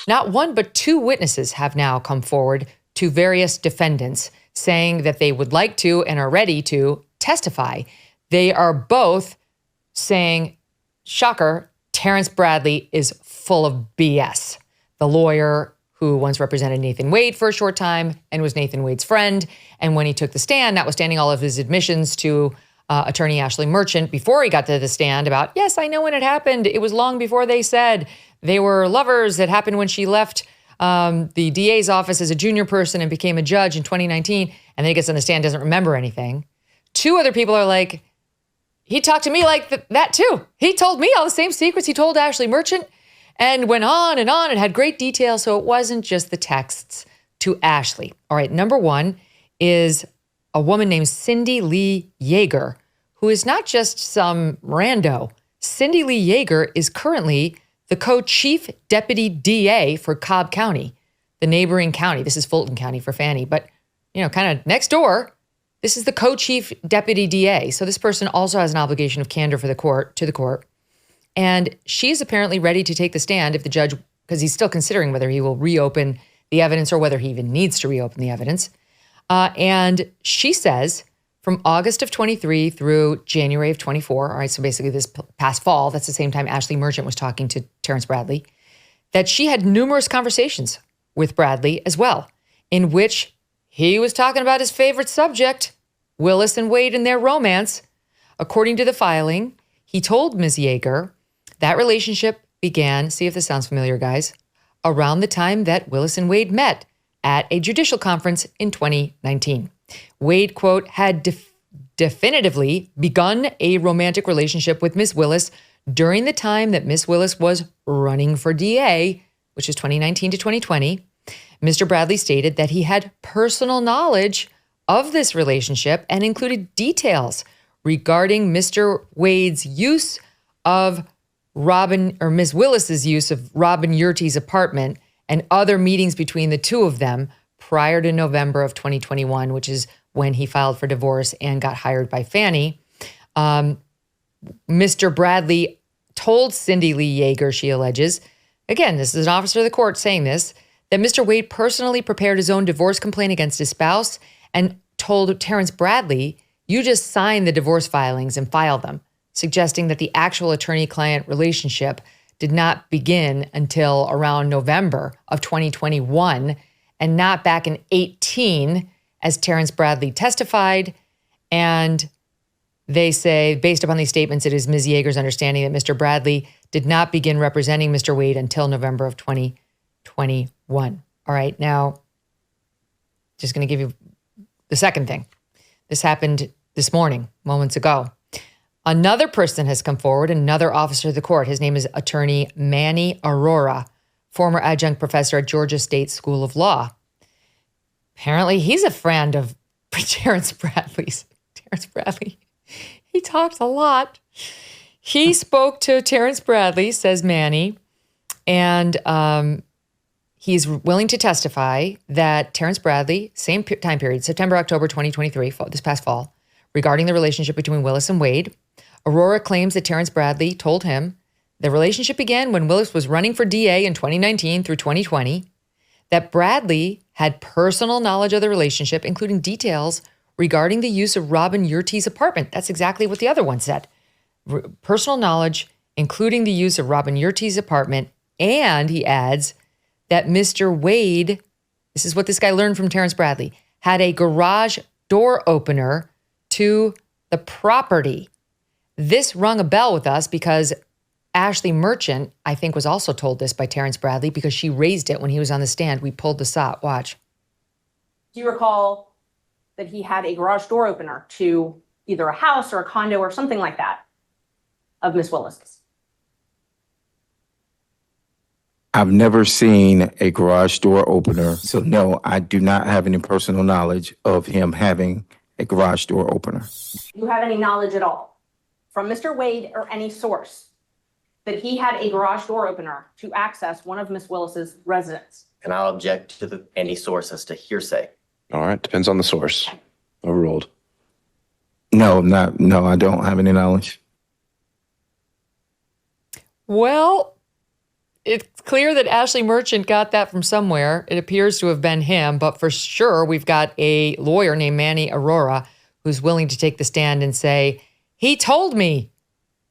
Not one, but two witnesses have now come forward to various defendants saying that they would like to and are ready to testify. They are both saying, shocker, Terrance Bradley is full of BS. The lawyer who once represented Nathan Wade for a short time and was Nathan Wade's friend. And when he took the stand, notwithstanding all of his admissions to attorney Ashley Merchant before he got to the stand about, yes, I know when it happened. It was long before they said they were lovers. It happened when she left the DA's office as a junior person and became a judge in 2019. And then he gets on the stand, doesn't remember anything. Two other people are like, he talked to me like that too. He told me all the same secrets he told Ashley Merchant and went on and had great detail. So it wasn't just the texts to Ashley. All right, number one is a woman named Cindy Lee Yeager, who is not just some rando. Cindy Lee Yeager is currently the co-chief deputy DA for Cobb County, the neighboring county. This is Fulton County for Fani, but kind of next door. This is the co-chief deputy DA. So this person also has an obligation of candor to the court. And she's apparently ready to take the stand if the judge, because he's still considering whether he will reopen the evidence or whether he even needs to reopen the evidence. And she says from August of 23 through January of 24, all right, so basically this past fall, that's the same time Ashley Merchant was talking to Terrance Bradley, that she had numerous conversations with Bradley as well, in which he was talking about his favorite subject, Willis and Wade and their romance. According to the filing, he told Ms. Yeager that relationship began, see if this sounds familiar, guys, around the time that Willis and Wade met at a judicial conference in 2019. Wade, quote, had definitively begun a romantic relationship with Ms. Willis during the time that Ms. Willis was running for DA, which is 2019 to 2020. Mr. Bradley stated that he had personal knowledge of this relationship and included details regarding Mr. Wade's use of Ms. Willis's use of Robin Yurtie's apartment and other meetings between the two of them prior to November of 2021, which is when he filed for divorce and got hired by Fani. Mr. Bradley told Cindy Lee Yeager, she alleges, again, this is an officer of the court saying this, that Mr. Wade personally prepared his own divorce complaint against his spouse and told Terrance Bradley, you just sign the divorce filings and file them, suggesting that the actual attorney-client relationship did not begin until around November of 2021 and not back in 18, as Terrance Bradley testified. And they say, based upon these statements, it is Ms. Yeager's understanding that Mr. Bradley did not begin representing Mr. Wade until November of 2021. All right, now, just going to give you the second thing. This happened this morning, moments ago. Another person has come forward, another officer of the court. His name is attorney Manny Aurora, former adjunct professor at Georgia State School of Law. Apparently, he's a friend of Terrance Bradley's. Terrance Bradley, he talks a lot. He spoke to Terrance Bradley, says Manny, and he's willing to testify that Terrance Bradley, same time period, September, October 2023, this past fall, regarding the relationship between Willis and Wade. Aurora claims that Terrance Bradley told him the relationship began when Willis was running for DA in 2019 through 2020, that Bradley had personal knowledge of the relationship, including details regarding the use of Robin Yurtie's apartment. That's exactly what the other one said. Personal knowledge, including the use of Robin Yurtie's apartment, and he adds that Mr. Wade, this is what this guy learned from Terrance Bradley, had a garage door opener to the property. This rung a bell with us because Ashley Merchant, I think, was also told this by Terrance Bradley because she raised it when he was on the stand. We pulled the SOT. Watch. Do you recall that he had a garage door opener to either a house or a condo or something like that of Miss Willis's? I've never seen a garage door opener, so no, I do not have any personal knowledge of him having a garage door opener. Do you have any knowledge at all from Mr. Wade or any source that he had a garage door opener to access one of Miss Willis's residence? And I'll object to any source as to hearsay. All right, depends on the source. Overruled. No, I don't have any knowledge. Well, it's clear that Ashley Merchant got that from somewhere. It appears to have been him, but for sure, we've got a lawyer named Manny Aurora who's willing to take the stand and say, he told me,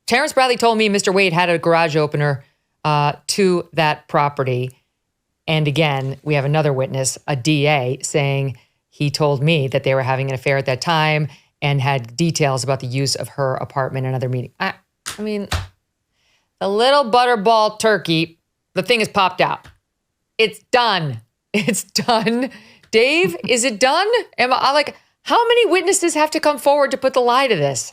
Terrance Bradley told me Mr. Wade had a garage opener to that property. And again, we have another witness, a DA, saying he told me that they were having an affair at that time and had details about the use of her apartment and other meeting. I mean, the little butterball turkey, the thing has popped out. It's done. It's done. Dave, is it done? Am I like, how many witnesses have to come forward to put the lie to this?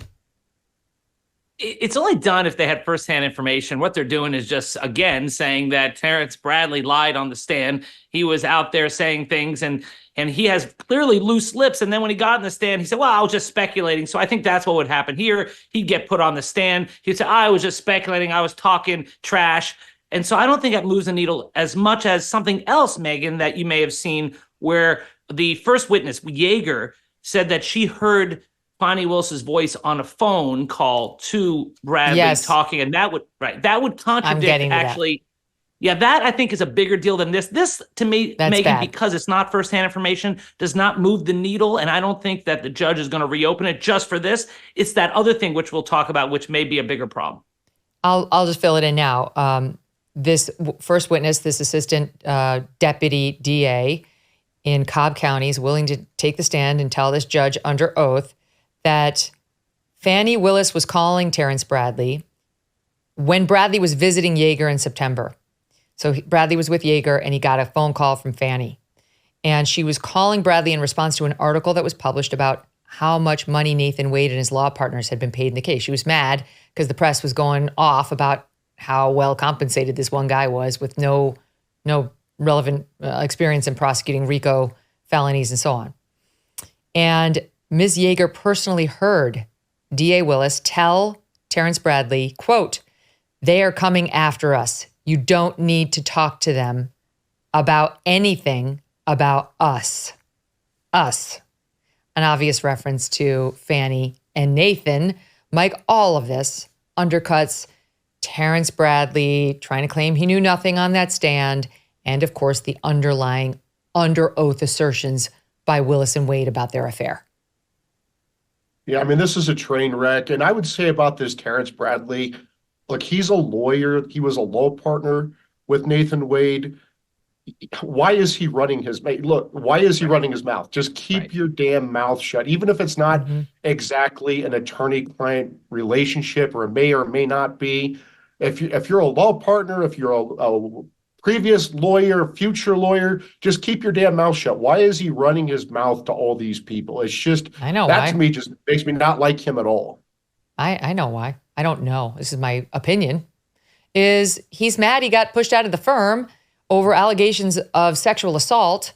It's only done if they had firsthand information. What they're doing is just, again, saying that Terrance Bradley lied on the stand. He was out there saying things, and he has clearly loose lips. And then when he got in the stand, he said, well, I was just speculating. So I think that's what would happen here. He'd get put on the stand. He'd say, I was just speculating. I was talking trash. And so I don't think that moves the needle as much as something else, Megyn, that you may have seen, where the first witness, Yeager, said that she heard Fani Willis's voice on a phone call to Bradley talking, and that would contradict actually. Yeah, that I think is a bigger deal than this. This to me, Megyn, because it's not firsthand information, does not move the needle, and I don't think that the judge is going to reopen it just for this. It's that other thing which we'll talk about, which may be a bigger problem. I'll just fill it in now. This first witness, this assistant deputy DA in Cobb County, is willing to take the stand and tell this judge under oath that Fani Willis was calling Terrance Bradley when Bradley was visiting Yeager in September. So Bradley was with Yeager and he got a phone call from Fani. And she was calling Bradley in response to an article that was published about how much money Nathan Wade and his law partners had been paid in the case. She was mad because the press was going off about how well compensated this one guy was with no relevant experience in prosecuting RICO felonies and so on. And Ms. Yeager personally heard DA Willis tell Terrance Bradley, quote, they are coming after us. You don't need to talk to them about anything about us. Us. An obvious reference to Fani and Nathan. Mike, all of this undercuts Terrance Bradley trying to claim he knew nothing on that stand, and of course the underlying under oath assertions by Willis and Wade about their affair. Yeah, I mean, this is a train wreck. And I would say about this Terrance Bradley, look, he's a lawyer. He was a law partner with Nathan Wade. Why is he running his mouth? Look, why is he running his mouth? Just keep your damn mouth shut. Even if it's not exactly an attorney-client relationship, or it may or may not be. If you're a law partner, if you're a previous lawyer, future lawyer, just keep your damn mouth shut. Why is he running his mouth to all these people? It's just, I know that why. To me just makes me not like him at all. I know why. I don't know. This is my opinion. Is he's mad he got pushed out of the firm over allegations of sexual assault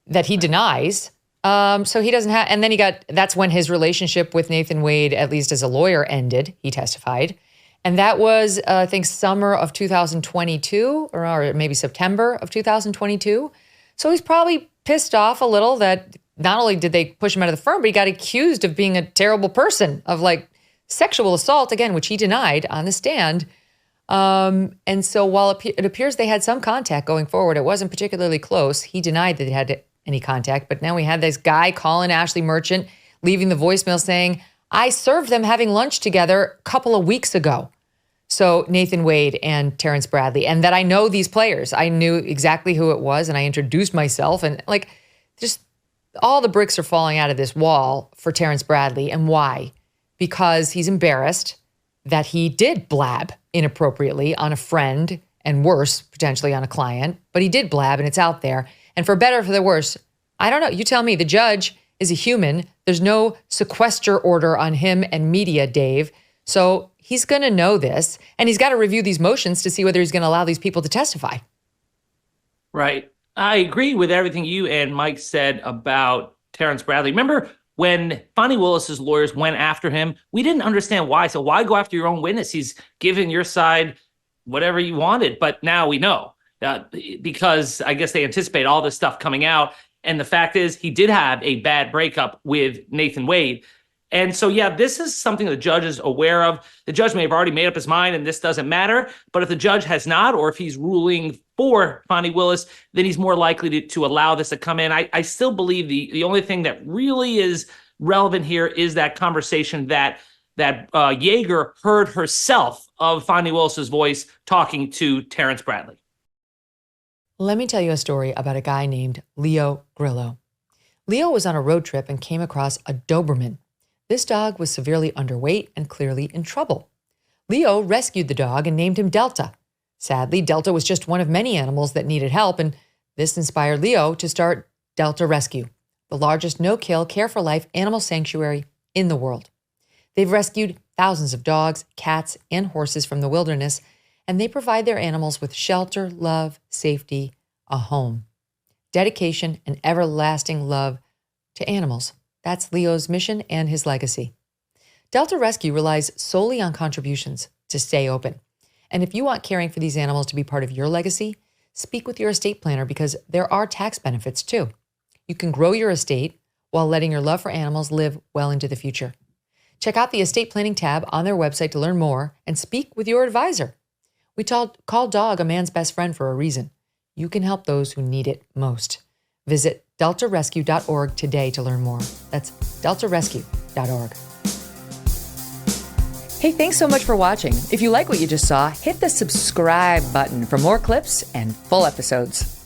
that he denies. So he doesn't have, and then that's when his relationship with Nathan Wade, at least as a lawyer, ended, he testified. And that was, I think, summer of 2022, or maybe September of 2022. So he's probably pissed off a little that not only did they push him out of the firm, but he got accused of being a terrible person, of like sexual assault, again, which he denied on the stand. And so while it appears they had some contact going forward, it wasn't particularly close. He denied that they had any contact. But now we had this guy calling Ashley Merchant, leaving the voicemail saying, I served them having lunch together a couple of weeks ago. So Nathan Wade and Terrance Bradley, and that I know these players. I knew exactly who it was, and I introduced myself, and like just all the bricks are falling out of this wall for Terrance Bradley. And why? Because he's embarrassed that he did blab inappropriately on a friend, and worse, potentially on a client, but he did blab and it's out there. And for better or for the worse, I don't know, you tell me. The judge is a human. There's no sequester order on him and media, Dave. So he's going to know this, and he's got to review these motions to see whether he's going to allow these people to testify. Right. I agree with everything you and Mike said about Terrance Bradley. Remember when Fani Willis's lawyers went after him? We didn't understand why. So why go after your own witness? He's given your side whatever you wanted, but now we know because I guess they anticipate all this stuff coming out. And the fact is he did have a bad breakup with Nathan Wade. And so, yeah, this is something the judge is aware of. The judge may have already made up his mind and this doesn't matter. But if the judge has not, or if he's ruling for Fani Willis, then he's more likely to allow this to come in. I still believe the only thing that really is relevant here is that conversation that Yeager heard herself of Fani Willis's voice talking to Terrance Bradley. Let me tell you a story about a guy named Leo Grillo. Leo was on a road trip and came across a Doberman. This dog was severely underweight and clearly in trouble. Leo rescued the dog and named him Delta. Sadly, Delta was just one of many animals that needed help, and this inspired Leo to start Delta Rescue, the largest no-kill, care-for-life animal sanctuary in the world. They've rescued thousands of dogs, cats, and horses from the wilderness, and they provide their animals with shelter, love, safety, a home, dedication, and everlasting love to animals. That's Leo's mission and his legacy. Delta Rescue relies solely on contributions to stay open. And if you want caring for these animals to be part of your legacy, speak with your estate planner because there are tax benefits too. You can grow your estate while letting your love for animals live well into the future. Check out the estate planning tab on their website to learn more and speak with your advisor. We call dog a man's best friend for a reason. You can help those who need it most. Visit deltarescue.org today to learn more. That's deltarescue.org. Hey, thanks so much for watching. If you like what you just saw, hit the subscribe button for more clips and full episodes.